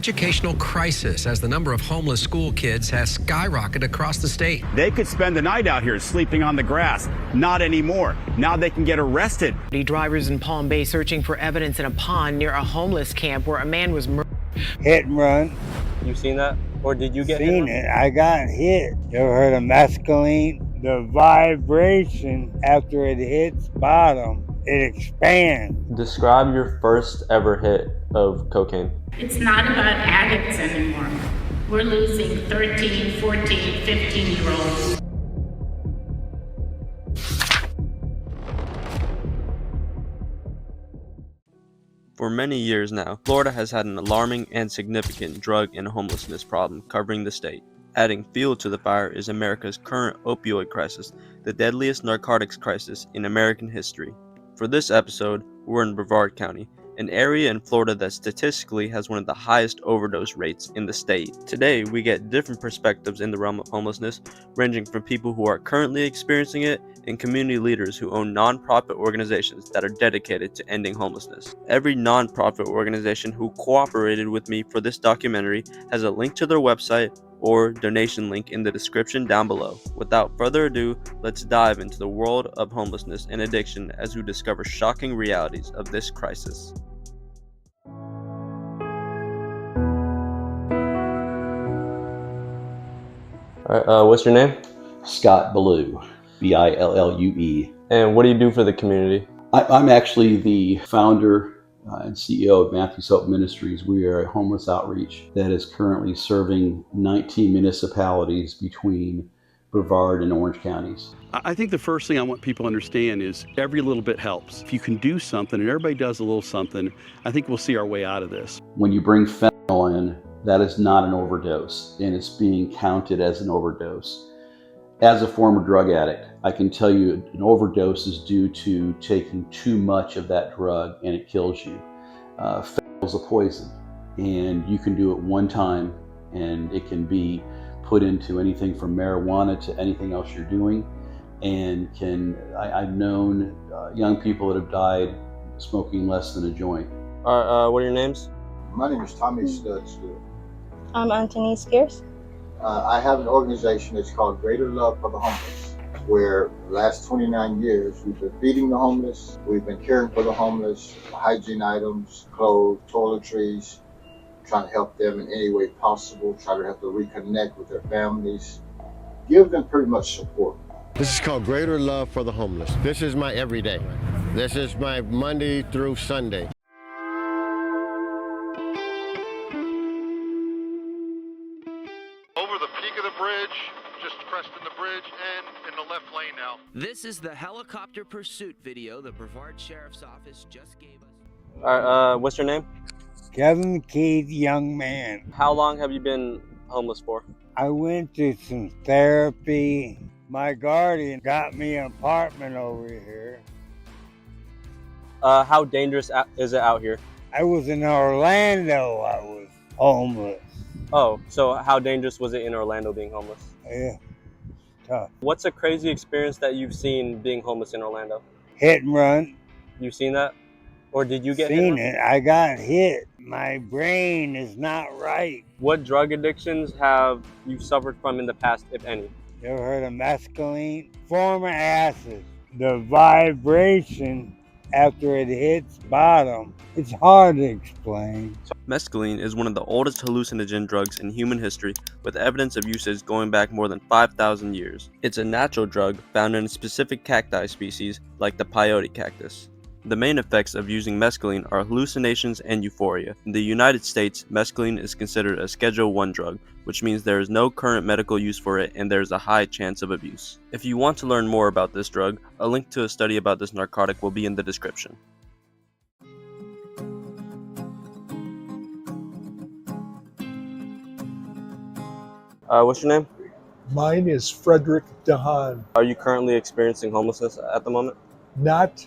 Educational crisis as the number of homeless school kids has skyrocketed across the state. They could spend the night out here sleeping on the grass. Not anymore. Now they can get arrested. Drivers in Palm Bay searching for evidence in a pond near a homeless camp where a man was murdered. Hit and run. You seen that? Or did you get Seen it. I got hit. You ever heard of mescaline? The vibration after it hits bottom, it expands. Describe your first ever hit of cocaine. It's not about addicts anymore. We're losing 13, 14, 15-year-olds. For many years now, Florida has had an alarming and significant drug and homelessness problem covering the state. Adding fuel to the fire is America's current opioid crisis, the deadliest narcotics crisis in American history. For this episode, we're in Brevard County, an area in Florida that statistically has one of the highest overdose rates in the state. Today, we get different perspectives in the realm of homelessness, ranging from people who are currently experiencing it and community leaders who own nonprofit organizations that are dedicated to ending homelessness. Every nonprofit organization who cooperated with me for this documentary has a link to their website or donation link in the description down below. Without further ado, let's dive into the world of homelessness and addiction as we discover shocking realities of this crisis. Alright, what's your name? Scott Ballou, B-I-L-L-U-E. And what do you do for the community? I'm actually the founder and CEO of Matthew's Hope Ministries. We are a homeless outreach that is currently serving 19 municipalities between Brevard and Orange counties. I think the first thing I want people to understand is every little bit helps. If you can do something and everybody does a little something, I think we'll see our way out of this. When you bring fentanyl in, that is not an overdose, and it's being counted as an overdose. As a former drug addict, I can tell you an overdose is due to taking too much of that drug and it kills you. Fentanyl is a poison, and you can do it one time and it can be put into anything from marijuana to anything else you're doing. And I've known young people that have died smoking less than a joint. What are your names? My name is Tommy Studs. I'm Anthony Scarce. I have an organization that's called Greater Love for the Homeless, where the last 29 years we've been feeding the homeless, we've been caring for the homeless, hygiene items, clothes, toiletries, trying to help them in any way possible, try to help them reconnect with their families, give them pretty much support. This is called Greater Love for the Homeless. This is my everyday. This is my Monday through Sunday. This is the helicopter pursuit video the Brevard Sheriff's Office just gave us. Alright, what's your name? Kevin Keith, young man. How long have you been homeless for? I went to some therapy. My guardian got me an apartment over here. How dangerous is it out here? I was in Orlando, I was homeless. Oh, so how dangerous was it in Orlando being homeless? Yeah, tough. What's a crazy experience that you've seen being homeless in Orlando? Hit and run. You seen that? Or did you get Seen hit? it. I got hit. My brain is not right. What drug addictions have you suffered from in the past, if any? You ever heard of mescaline? Formic acid. The vibration after it hits bottom, it's hard to explain. Mescaline is one of the oldest hallucinogen drugs in human history, with evidence of usage going back more than 5,000 years. It's a natural drug found in a specific cacti species like the peyote cactus. The main effects of using mescaline are hallucinations and euphoria. In the United States, mescaline is considered a Schedule I drug, which means there is no current medical use for it and there is a high chance of abuse. If you want to learn more about this drug, a link to a study about this narcotic will be in the description. What's your name? Mine is Frederick DeHaan. Are you currently experiencing homelessness at the moment? Not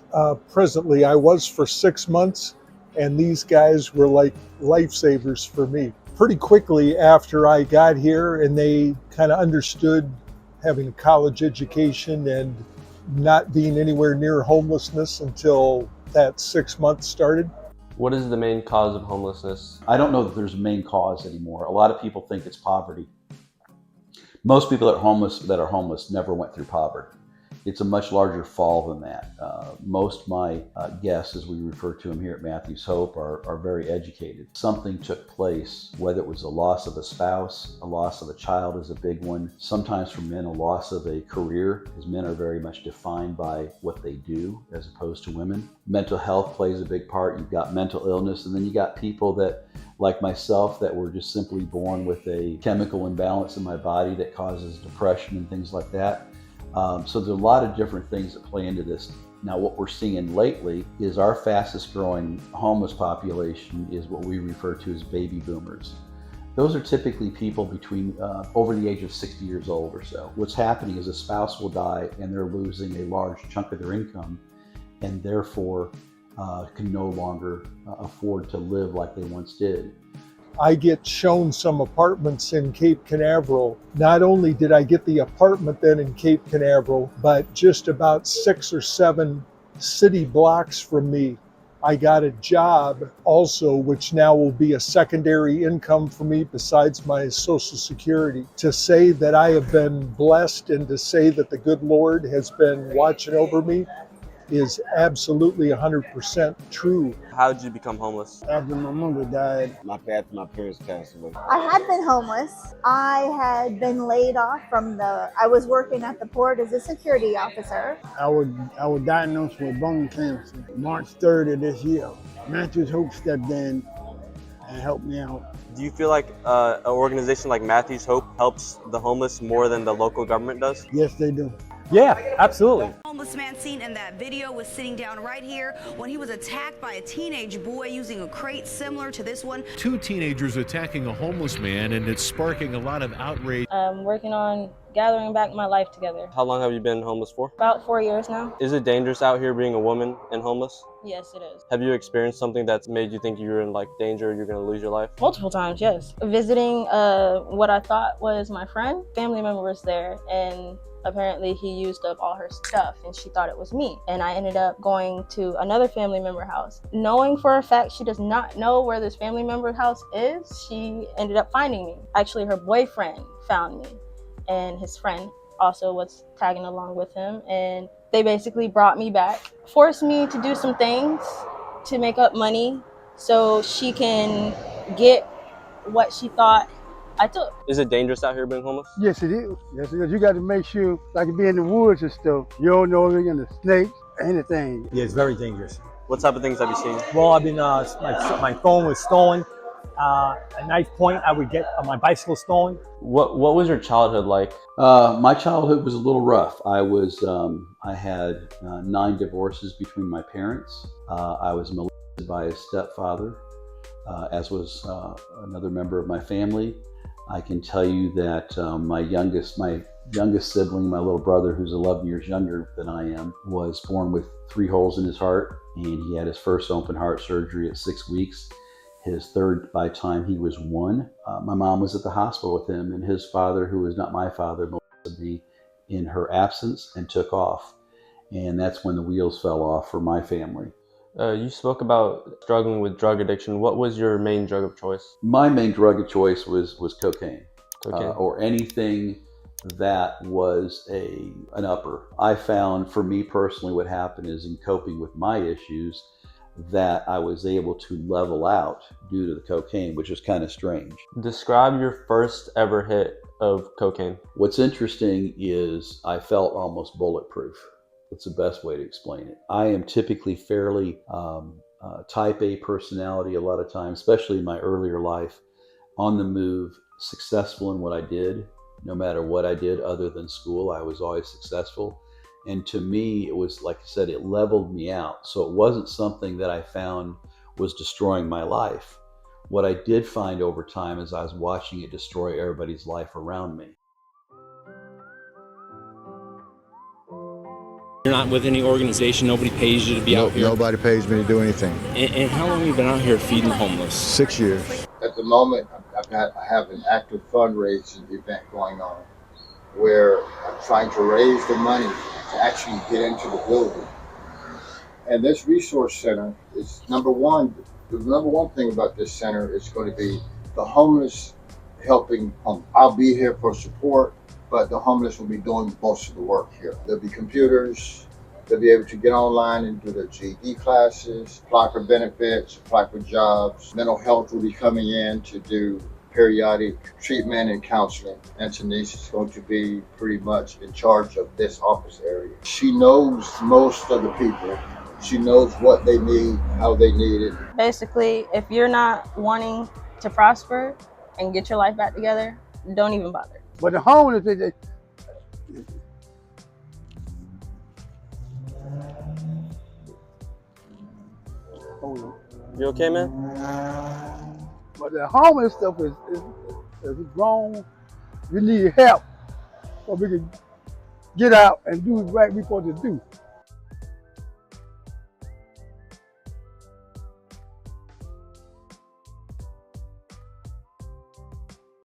presently. I was for 6 months, and these guys were like lifesavers for me. Pretty quickly after I got here, and they kind of understood having a college education and not being anywhere near homelessness until that 6 months started. What is the main cause of homelessness? I don't know that there's a main cause anymore. A lot of people think it's poverty. Most people that are homeless never went through poverty. It's a much larger fall than that. Most of my guests, as we refer to them here at Matthew's Hope, are very educated. Something took place, whether it was a loss of a spouse, a loss of a child is a big one. Sometimes for men, a loss of a career, because men are very much defined by what they do as opposed to women. Mental health plays a big part. You've got mental illness, and then you got people that, like myself, that were just simply born with a chemical imbalance in my body that causes depression and things like that. So there's a lot of different things that play into this. Now, what we're seeing lately is our fastest growing homeless population is what we refer to as baby boomers. Those are typically people between over the age of 60 years old or so. What's happening is a spouse will die and they're losing a large chunk of their income, and therefore can no longer afford to live like they once did. I get shown some apartments in Cape Canaveral. Not only did I get the apartment then in Cape Canaveral, but just about 6 or 7 city blocks from me, I got a job also, which now will be a secondary income for me besides my Social Security. To say that I have been blessed and to say that the good Lord has been watching over me is absolutely 100% true. How did you become homeless? After my mother died, my parents passed away. I had been homeless. I had been laid off from I was working at the port as a security officer. I was diagnosed with bone cancer March 3rd of this year. Matthew's Hope stepped in and helped me out. Do you feel like an organization like Matthew's Hope helps the homeless more than the local government does? Yes, they do. Yeah, absolutely. Homeless man seen in that video was sitting down right here when he was attacked by a teenage boy using a crate similar to this one. 2 teenagers attacking a homeless man, and it's sparking a lot of outrage. I'm working on gathering back my life together. How long have you been homeless for? About 4 years now. Is it dangerous out here being a woman and homeless? Yes, it is. Have you experienced something that's made you think you're in danger or you're going to lose your life? Multiple times, yes. Visiting what I thought was my friend, family member was there, and apparently he used up all her stuff and she thought it was me. And I ended up going to another family member house. Knowing for a fact she does not know where this family member house is, she ended up finding me. Actually, her boyfriend found me, and his friend also was tagging along with him. And they basically brought me back, forced me to do some things to make up money so she can get what she thought I took. Is it dangerous out here being homeless? Yes, it is. Yes, it is. You got to make sure, like you be in the woods and stuff, you don't know if you're going to snakes, anything. Yeah, it's very dangerous. What type of things have you seen? Well, I've been, my phone was stolen. A knife point, I would get my bicycle stolen. What was your childhood like? My childhood was a little rough. I had 9 divorces between my parents. I was molested by a stepfather, as was another member of my family. I can tell you that my youngest sibling, my little brother, who's 11 years younger than I am, was born with 3 holes in his heart, and he had his first open heart surgery at 6 weeks. His third by the time he was 1. My mom was at the hospital with him, and his father, who was not my father, molested me in her absence and took off. And that's when the wheels fell off for my family. You spoke about struggling with drug addiction. What was your main drug of choice? My main drug of choice was cocaine. Cocaine. Or anything that was an upper. I found, for me personally, what happened is in coping with my issues, that I was able to level out due to the cocaine, which is kind of strange. Describe your first ever hit of cocaine. What's interesting is I felt almost bulletproof. That's the best way to explain it. I am typically fairly type A personality a lot of times, especially in my earlier life, on the move, successful in what I did. No matter what I did other than school, I was always successful. And to me, it was, like I said, it leveled me out. So it wasn't something that I found was destroying my life. What I did find over time is I was watching it destroy everybody's life around me. You're not with any organization, nobody pays you to be out here? Nobody pays me to do anything. And how long have you been out here feeding the homeless? 6 years. At the moment, I have an active fundraising event going on where I'm trying to raise the money to actually get into the building. And this resource center is, number one, The number one thing about this center is going to be the homeless helping. I'll be here for support, but the homeless will be doing most of the work here. There'll be computers. They'll be able to get online and do their GED classes, apply for benefits, apply for jobs. Mental health will be coming in to do periodic treatment and counseling. And Denise is going to be pretty much in charge of this office area. She knows most of the people. She knows what they need, how they need it. Basically, if you're not wanting to prosper and get your life back together, don't even bother. But the homeless, You okay, man? but the homeless stuff is grown. We need help so we can get out and do what we're supposed to do.